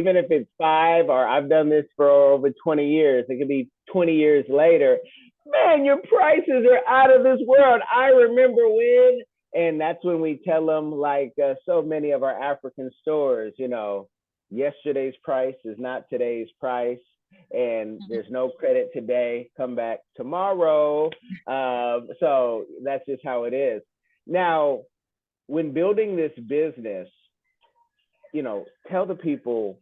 even if it's 5 or I've done this for over 20 years, it could be 20 years later. Man, your prices are out of this world. I remember when, and that's when we tell them, like so many of our African stores, yesterday's price is not today's price, and there's no credit today. Come back tomorrow. So that's just how it is. Now, when building this business, tell the people,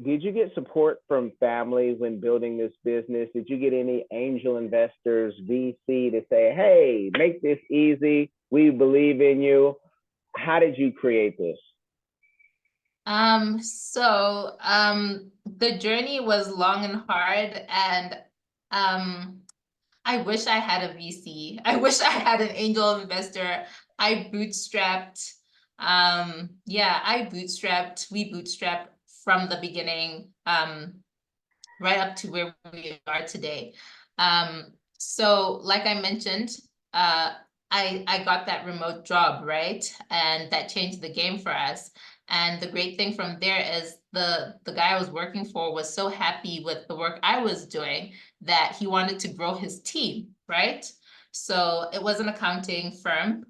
did you get support from family when building this business? Did you get any angel investors, VC, to say, hey, make this easy, we believe in you? How did you create this? The journey was long and hard, and I wish I had a VC. I wish I had an angel investor. I bootstrapped. We bootstrapped from the beginning, right up to where we are today. So like I mentioned, I got that remote job, right? And that changed the game for us. And the great thing from there is the guy I was working for was so happy with the work I was doing that he wanted to grow his team, right? So it was an accounting firm,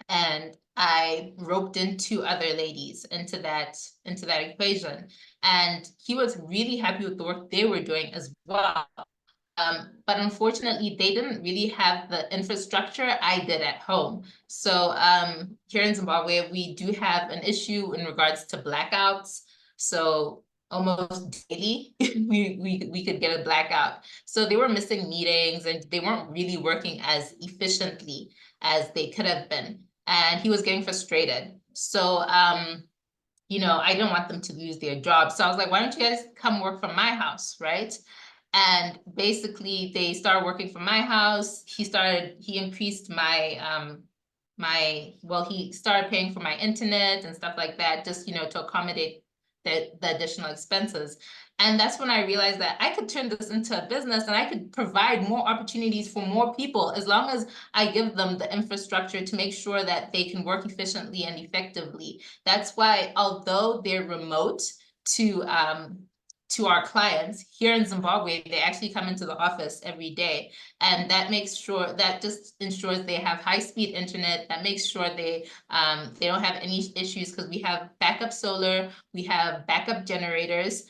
and I roped in 2 other ladies into that equation. And he was really happy with the work they were doing as well. But unfortunately, they didn't really have the infrastructure I did at home. So here in Zimbabwe, we do have an issue in regards to blackouts. So almost daily, we could get a blackout. So they were missing meetings, and they weren't really working as efficiently as they could have been. And he was getting frustrated. So I didn't want them to lose their job. So I was like, why don't you guys come work from my house, right? And basically they started working from my house. He increased my, he started paying for my internet and stuff like that, just, to accommodate the additional expenses. And that's when I realized that I could turn this into a business, and I could provide more opportunities for more people as long as I give them the infrastructure to make sure that they can work efficiently and effectively. That's why, although they're remote to our clients here in Zimbabwe, they actually come into the office every day. And that just ensures they have high-speed internet. That makes sure they don't have any issues, because we have backup solar, we have backup generators,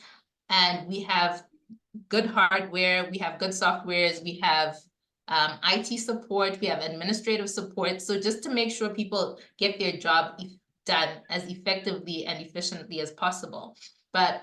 and we have good hardware, we have good softwares, we have IT support, we have administrative support. So just to make sure people get their job done as effectively and efficiently as possible. But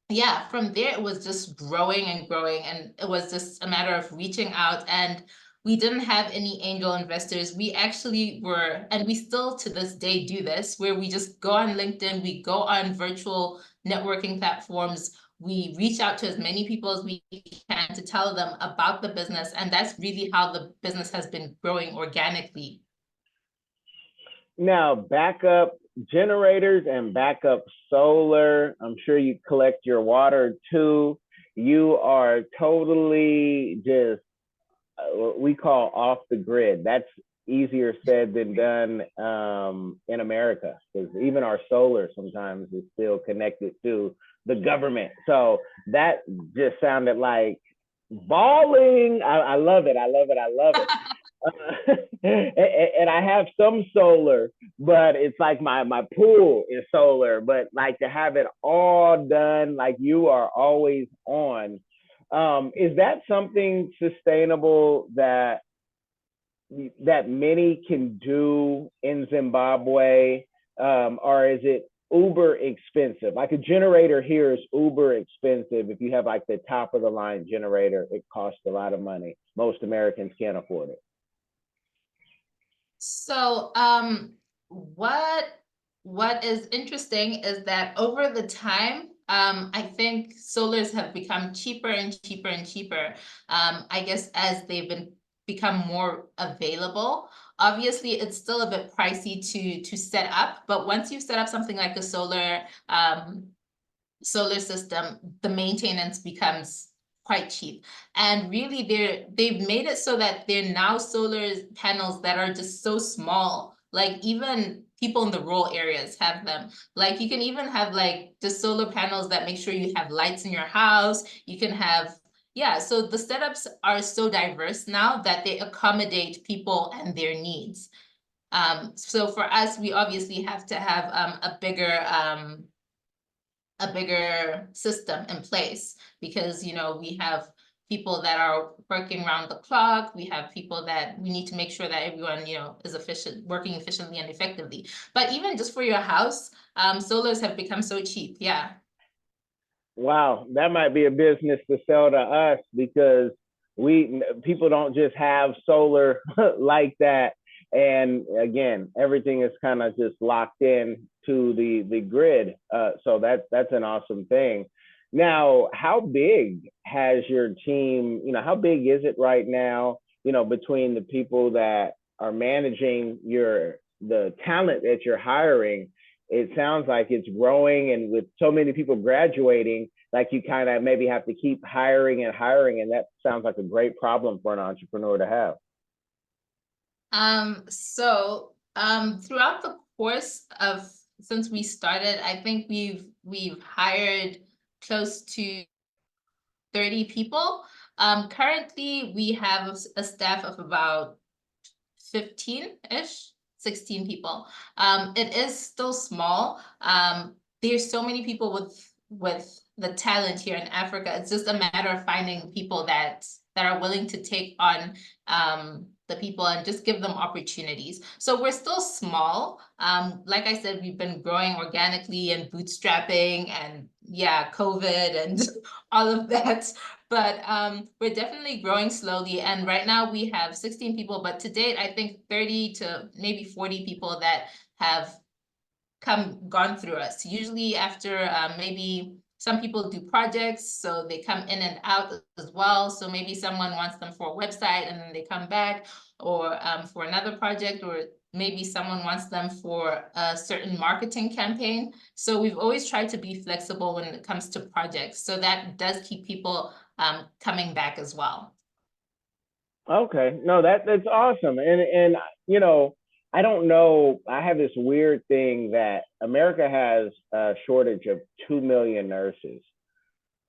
yeah, from there, it was just growing and growing, and it was just a matter of reaching out. And we didn't have any angel investors. We actually were, and we still to this day do this, where we just go on LinkedIn, we go on virtual networking platforms, we reach out to as many people as we can to tell them about the business. And that's really how the business has been growing organically. Now, backup generators and backup solar, I'm sure you collect your water too. You are totally just what we call off the grid. That's easier said than done in America, because even our solar sometimes is still connected to the government. So that just sounded like balling. I love it. I love it. I love it. And I have some solar, but it's like my pool is solar. But like to have it all done, like you are always on. Is that something sustainable that many can do in Zimbabwe, or is it uber expensive? Like a generator here is uber expensive. If you have like the top of the line generator, it costs a lot of money. Most Americans can't afford it. So what is interesting is that over the time, I think solars have become cheaper and cheaper and cheaper. I guess as they've become more available. Obviously, it's still a bit pricey to set up, but once you've set up something like a solar system, the maintenance becomes quite cheap. And really, they've made it so that they're now solar panels that are just so small. Like even people in the rural areas have them. Like you can even have like the solar panels that make sure you have lights in your house. You can have, yeah, so the setups are so diverse now that they accommodate people and their needs. So for us, we obviously have to have a bigger system in place because, you know, we have people that are working around the clock. We have people that we need to make sure that everyone, you know, is working efficiently and effectively. But even just for your house, solars have become so cheap. Yeah. Wow, that might be a business to sell to us because people don't just have solar like that. And again, everything is kind of just locked in to the grid. So that's an awesome thing. Now, how big has your team? You know, how big is it right now? You know, between the people that are managing the talent that you're hiring, it sounds like it's growing, and with so many people graduating, like you kind of maybe have to keep hiring and hiring, and that sounds like a great problem for an entrepreneur to have. Throughout the course of since we started, I think we've hired close to 30 people. Currently we have a staff of about 15-ish, 16 people. It is still small. There's so many people with the talent here in Africa. It's just a matter of finding people that are willing to take on the people and just give them opportunities. So we're still small. Like I said, we've been growing organically and bootstrapping and yeah, COVID and all of that. But we're definitely growing slowly. And right now we have 16 people, but to date, I think 30 to maybe 40 people that have gone through us. Usually after maybe some people do projects, so they come in and out as well. So maybe someone wants them for a website and then they come back, or for another project, or maybe someone wants them for a certain marketing campaign. So we've always tried to be flexible when it comes to projects. So that does keep people coming back as well. Okay, no, that's awesome, and you know, I don't know. I have this weird thing that America has a shortage of 2 million nurses.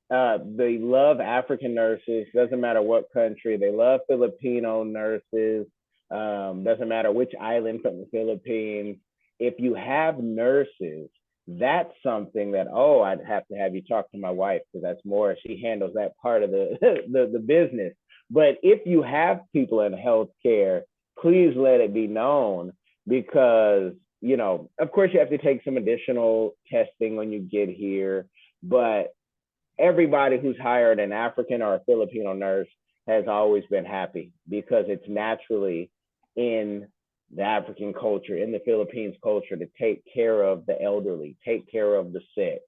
They love African nurses. Doesn't matter what country. They love Filipino nurses. Doesn't matter which island from the Philippines. If you have nurses, that's something that, oh, I'd have to have you talk to my wife because that's more. She handles that part of the the business. But if you have people in healthcare, please let it be known because, you know, of course you have to take some additional testing when you get here, but everybody who's hired an African or a Filipino nurse has always been happy because it's naturally in the African culture, in the Philippines culture, to take care of the elderly, take care of the sick.